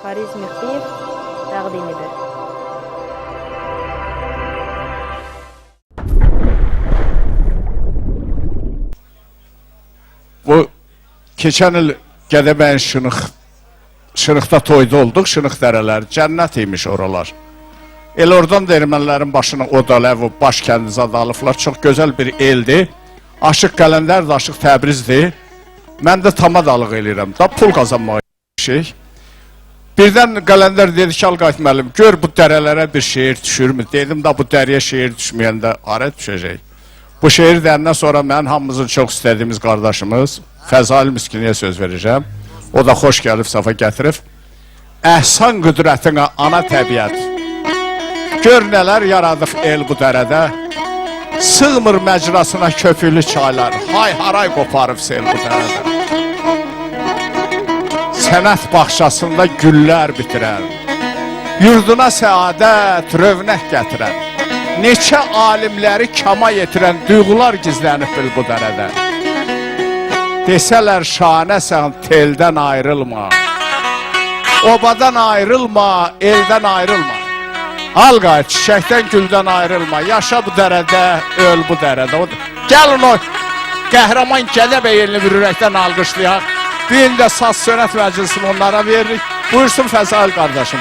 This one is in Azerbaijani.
Fariz Müxtiyev təqdim edir. Bu keçən il Gədəbəyin Şınıqda toyda olduq, Şınıq dərələri, cənnət imiş oralar. El oradan da ermənilərin başına Odaləv, baş kəndiniz adı alıblar, çox gözəl bir eldir. Aşıq Qələndər də Aşıq Təbrizdir. Mən də tamadalıq eləyirəm, da pul qazanmağa şey. Birdən Qələndər dedi ki, Alqayt müəllim, gör bu dərələrə bir şeir düşürmü? Dedim da bu dərəyə şeir düşməyəndə arə düşəcək. Bu şeir deyəndən sonra mən hamımızın çox istədiyimiz qardaşımız Fəzail Miskiniyə söz verəcəm. O da xoş gəlib, safa gətirib. Əhsan qüdrətinə ana təbiət, gör nələr yaradıb el bu dərədə. Sığmır məcrasına köpüklü çaylar, hay-haray qoparıb sel bu dərədə. Sənət baxşasında güllər bitirər, yurduna səadət, rövnək gətirər. Neçə alimləri kama yetirən duyğular gizlənib bil bu dərədə. Desələr şanəsən teldən ayrılma, obadan ayrılma, eldən ayrılma. Alqayt, çiçəkdən güldən ayrılma, yaşa bu dərədə, öl bu dərədə. Gəlin o qəhrəman Gədəbəy elini bir ürəkdən alqışlayaq. Bir də saz sönət məclisini onlara veririk. Buyursun Fəzail qardaşım.